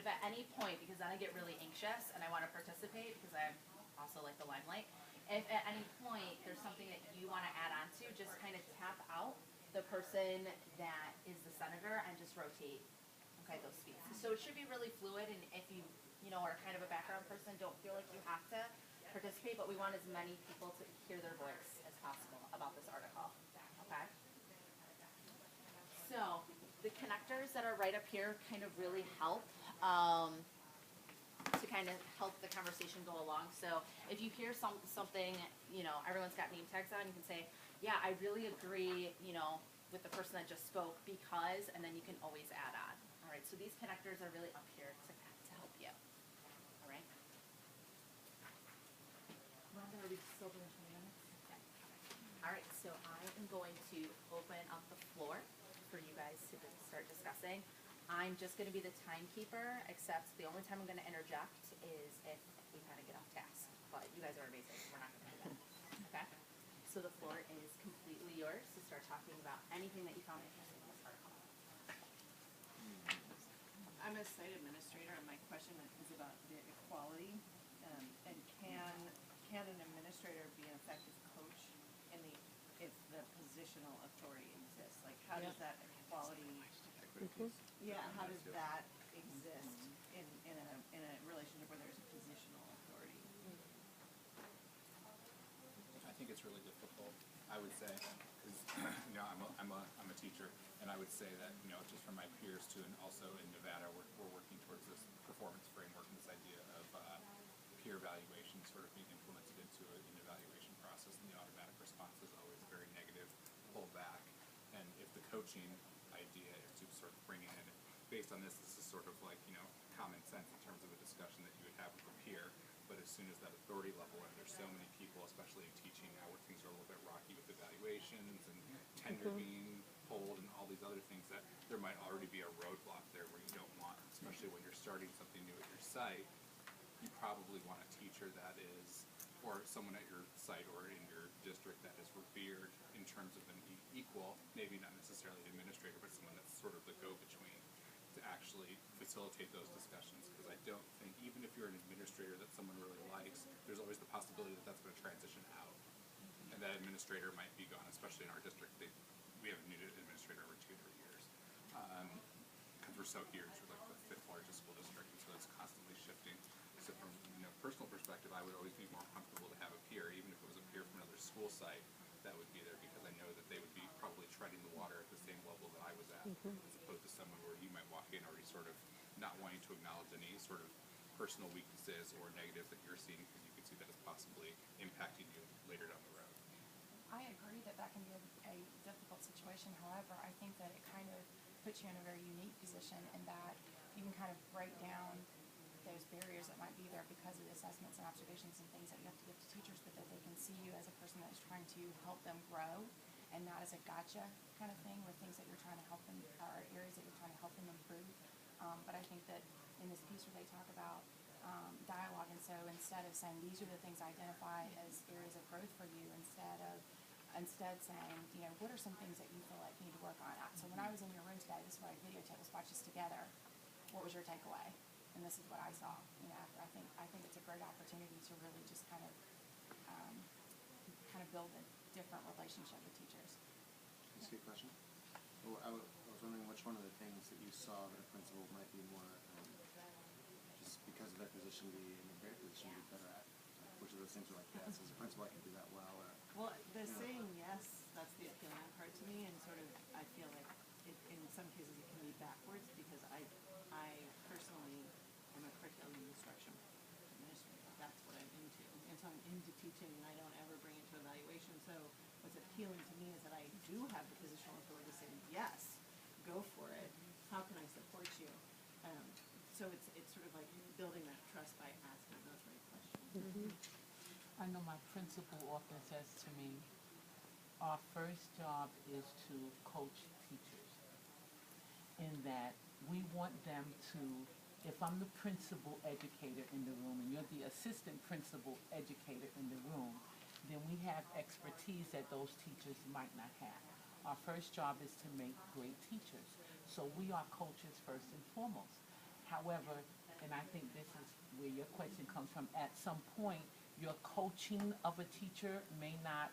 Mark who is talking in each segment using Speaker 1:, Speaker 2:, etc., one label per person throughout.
Speaker 1: if at any point, because then I get really anxious and I want to participate because I also like the limelight, if at any point there's something that you want to add on to, just kind of tap out the person that is the senator and just rotate, okay, those seats. So it should be really fluid, and if you know, are kind of a background person, don't feel like you have to participate, but we want as many people to hear their voice as possible about this article, okay? So the connectors that are right up here kind of really help to kind of help the conversation go along. So if you hear something, you know, everyone's got name tags on, you can say, yeah, I really agree, you know, with the person that just spoke because, and then you can always add on. All right, so these connectors are really up here to help you. All right. Rhonda, are we still doing 20 minutes? Okay. All right, so I am going to open up the floor for you guys to start discussing. I'm just going to be the timekeeper, except the only time I'm going to interject is if we kind of get off task. But you guys are amazing. We're not going to do that. Okay? So the floor is completely yours to start talking about anything that you found interesting in this article.
Speaker 2: I'm a site administrator, and my question is about the equality. And can an administrator be an effective coach if the positional authority exists? Like, how does that equality? Yeah, how does that exist in a relationship where there's a positional authority?
Speaker 3: I think it's really difficult, I would say, because you know, I'm a teacher, and I would say that, you know, just from my peers too, and also in Nevada, we're working towards this performance framework and this idea of peer evaluation sort of being implemented into an evaluation process, and the automatic response is always very negative, pull back. And if the coaching idea is to sort of bring in, based on this is sort of like, you know, common sense in terms of a discussion that you would have with a peer, but as soon as that authority level, and there's so many people, especially in teaching now, where things are a little bit rocky with evaluations and tenure being pulled and all these other things, that there might already be a roadblock there where you don't want, especially when you're starting something new at your site, you probably want a teacher that is, or someone at your site or in your district that is revered in terms of an equal, maybe not necessarily an administrator, but someone that's sort of the go-between to actually facilitate those discussions. Because I don't think, even if you're an administrator that someone really likes, there's always the possibility that that's going to transition out. And that administrator might be gone, especially in our district. We have a new administrator every 2 or 3 years. Because we're so huge, we're like the 5th largest school district, and so it's constantly shifting. So from, you know, personal perspective, I would always be more comfortable to have a peer, even if it was a peer from another school site, that would be there, because I know that they would be probably treading the water at the same level that I was at, as opposed to someone where you might walk in already sort of not wanting to acknowledge any sort of personal weaknesses or negatives that you're seeing, because you can see that it's possibly impacting you later down the road.
Speaker 4: I agree that that can be a difficult situation. However, I think that it kind of puts you in a very unique position in that you can kind of break down those barriers that might be there because of the assessments and observations and things that you have to give to teachers, but that they can see you as a person that is trying to help them grow and not as a gotcha kind of thing, with things that you're trying to help them, or areas that you're trying to help them improve. But I think that in this piece where they talk about dialogue, and so instead of saying these are the things I identify as areas of growth for you, instead saying, you know, what are some things that you feel like you need to work on? So when I was in your room today, this is what I videotaped, let's watch this together. What was your takeaway? And this is what I saw. You know, I think it's a great opportunity to really just kind of build a different relationship with teachers.
Speaker 5: Can I ask you a question? Well, I was wondering which one of the things that you saw that a principal might be more, just because of their position, be in a great position to be better at. Which of those things are like, yes, as a principal I can do that well, or...
Speaker 2: Well, the saying yes, that's the appealing part to me, and sort of I feel like in some cases it can be backwards, because I personally am a curriculum instruction administrator. That's what I'm into. And so I'm into teaching, and I don't ever bring it to evaluation. So what's appealing to me is that I do have the positional authority to say, yes, go for it. How can I support you? So it's sort of like building that trust by asking those right questions.
Speaker 6: I know my principal often says to me, our first job is to coach teachers, in that we want them to, if I'm the principal educator in the room and you're the assistant principal educator in the room, then we have expertise that those teachers might not have. Our first job is to make great teachers. So we are coaches first and foremost. However, and I think this is where your question comes from, at some point, your coaching of a teacher may not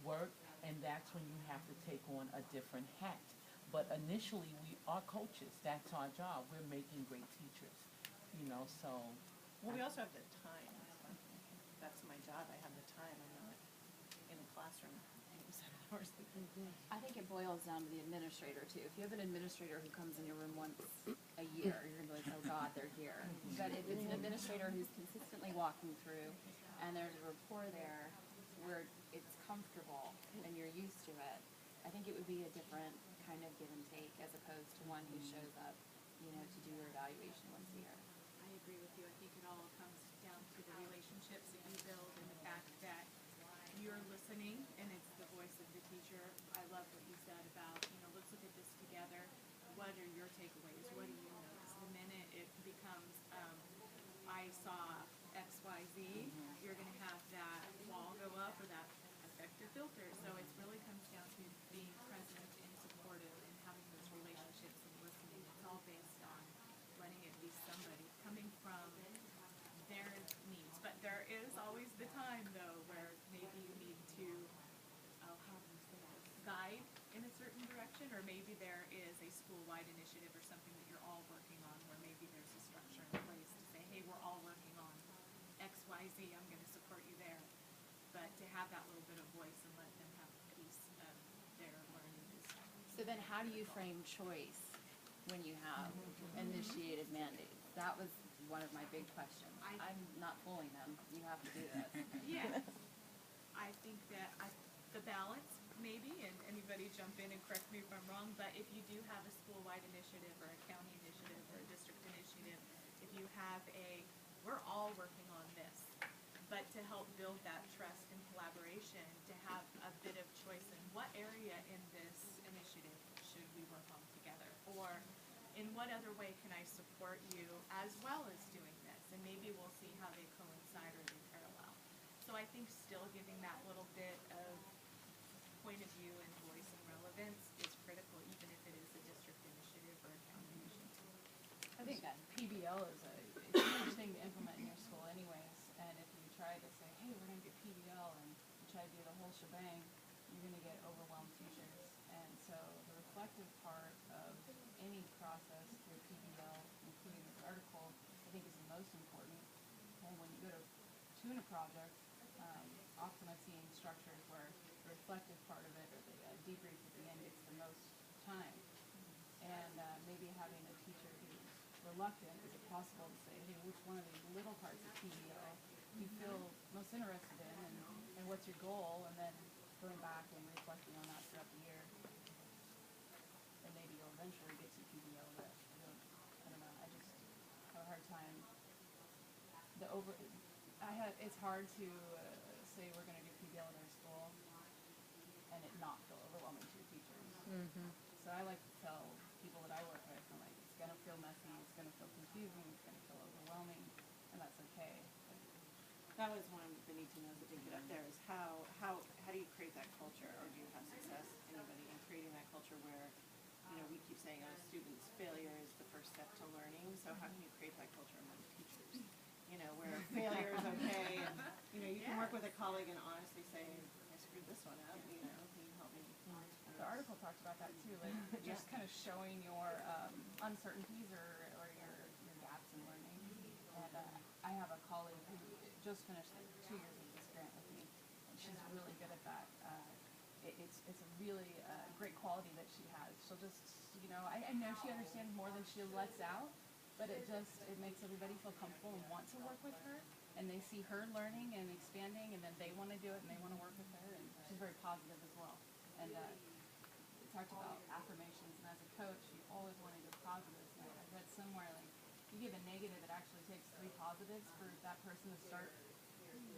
Speaker 6: work, and that's when you have to take on a different hat. But initially, we are coaches. That's our job. We're making great teachers, so.
Speaker 2: Well, we also have the time. That's my job. I have the time. I'm not in a classroom 7 hours.
Speaker 1: I think it boils down to the administrator too. If you have an administrator who comes in your room once a year, you're gonna be like, oh God, they're here. But if it's an administrator who's consistently walking through and there's a rapport there where it's comfortable and you're used to it, I think it would be a different kind of give and take as opposed to one who shows up, to do your evaluation once a year.
Speaker 7: I agree with you. I think it all comes down to the relationships that you build and the fact that you're listening and it's the voice of the teacher. I love what you said about, let's look at this together. What are your takeaways? What do you notice? The minute it becomes, I saw X, Y, Z, you're going to have that wall go up or that effective filter. So it really comes down to being present and supportive and having those relationships and listening. It's all based on letting it be somebody coming from their needs. But there is always the time, though, where maybe you need to, how do you say this, guide in a certain direction, or maybe there is a school-wide initiative or something that you're all working on where maybe there's a structure in place to say, hey, we're all working on X, Y, Z, I'm going to support you there. But to have that little bit of voice and let them have a piece of their learning is.
Speaker 1: So then how do you frame choice when you have initiated mandates? That was one of my big questions. I'm not fooling them. You have to do this.
Speaker 7: Yeah. I think that the balance, maybe, and anybody jump in and correct me if I'm wrong, but if you do have a school-wide initiative or a county initiative or a district initiative, if you have we're all working on this, but to help build that trust and collaboration, to have a bit of choice in what area in this initiative should we work on together, or in what other way can I support you as well as doing this, and maybe we'll see how they coincide or they parallel. So I think still giving that little bit of point of view and voice and relevance is critical, even if it is a district initiative or a county initiative.
Speaker 8: I think PBL is a huge thing to implement in your school anyways, and if you try to say, hey, we're going to get PBL and you try to do the whole shebang, you're going to get overwhelmed teachers. And so the reflective part of any process through PBL, including this article, I think is the most important. And when you go to tune a project, often I've seen structures where the reflective part of it or the debrief at the end gets the most time. And maybe having a teacher who's reluctant, is it possible to say, hey, which one of these little parts of PBL you feel most interested in, and what's your goal, and then going back and reflecting on that throughout the year. And maybe you'll eventually get to PBL, but I don't know, I just have a hard time. It's hard to say we're going to do PBL in our school and it not feel overwhelming to your teachers. So I like to tell people that I work with, I'm like, it's going to feel messy, it's going to feel confusing, it's going to feel overwhelming, and that's okay.
Speaker 2: That was one of the need to knows that didn't get up there is how do you create that culture, or do you have success, anybody, in creating that culture where, we keep saying, students' failure is the first step to learning, so how can you create that culture among teachers? Where failure is okay, and, you can work with a colleague and honestly say, I screwed this one up, can you help me?
Speaker 8: The article talked about that too, like just kind of showing your uncertainties or your gaps in learning. And I have a colleague who just finished 2 years of this grant with me, and she's really good at that. It's a really great quality that she has. She'll just, I know she understands more than she lets out, but it makes everybody feel comfortable and want to work with her, and they see her learning and expanding, and then they want to do it and they want to work with her, and she's very positive as well. And we talked about affirmations, and as a coach, you always want to give positives. And I read somewhere, like, you give a negative, it actually takes 3 positives for that person to start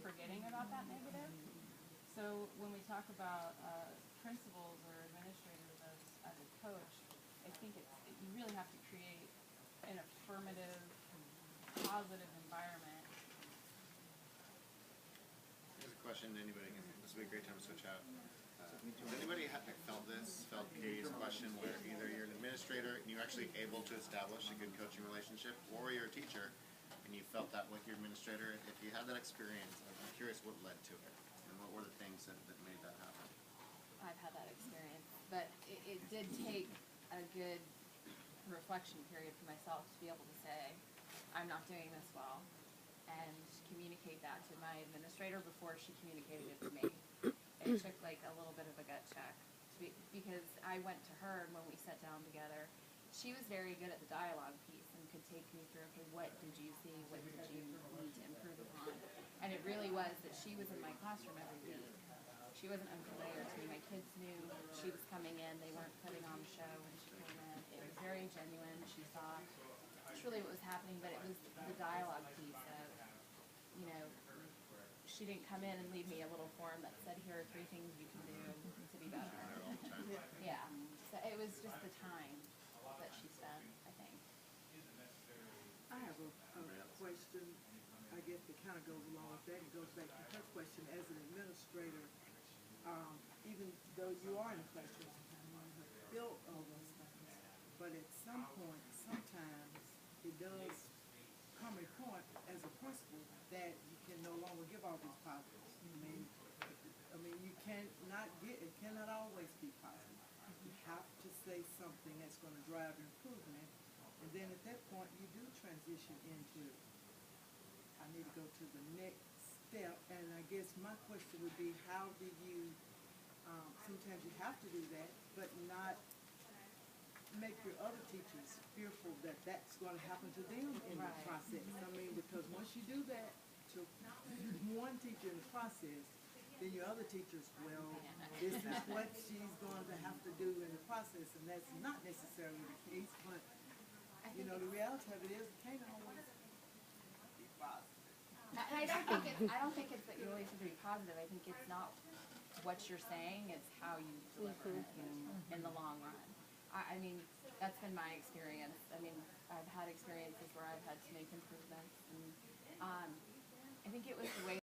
Speaker 8: forgetting about that negative. So when we talk about principals or administrators as a coach, I think you really have to create an affirmative, positive environment.
Speaker 5: Here's a question anybody can. This would be a great time to switch out. Has anybody felt this, felt Katie's question, where either you're an administrator and you're actually able to establish a good coaching relationship, or you're a teacher and you felt that with your administrator? If you had that experience, I'm curious what led to it, and what were the things that made that happen?
Speaker 1: I've had that experience, but it did take a good reflection period for myself to be able to say, I'm not doing this well, and communicate that to my administrator before she communicated it to me. It took like a little bit of a gut check because I went to her, and when we sat down together, she was very good at the dialogue piece and could take me through, okay, what did you see, what did you need to improve upon? And it really was that she was in my classroom every week. She wasn't unfamiliar to me. My kids knew she was coming in. They weren't putting on a show when she came in. It was very genuine. She saw truly what was happening, but it was the dialogue piece of, you know, she didn't come in and leave me a little form that said, here are 3 things you can do to be better. Yeah. So it was just the time that she spent, I think.
Speaker 9: I have a question, I guess that kind of goes along with that. It goes back to her question. As an administrator, even though you are in a classroom, sometimes you want to build all those things, but at some point, sometimes it does come a point as a principal that you can no longer give all these positives. I mean, you it cannot always be positive. You have to say something that's going to drive improvement, and then at that point, you do transition into, I need to go to the next step. And I guess my question would be, how do you, sometimes you have to do that, but not make your other teachers fearful that that's going to happen to them in the process. I mean, because once you do that to one teacher in the process, then your other teachers, well, this is what she's going to have to do in the process, and that's not necessarily the case. But you know, the reality of it is, it can't always be positive.
Speaker 1: And I don't think it's that you always have to be positive. I think it's not what you're saying, it's how you deliver it in the long run. I mean, that's been my experience. I mean, I've had experiences where I've had to make improvements, and I think it was the way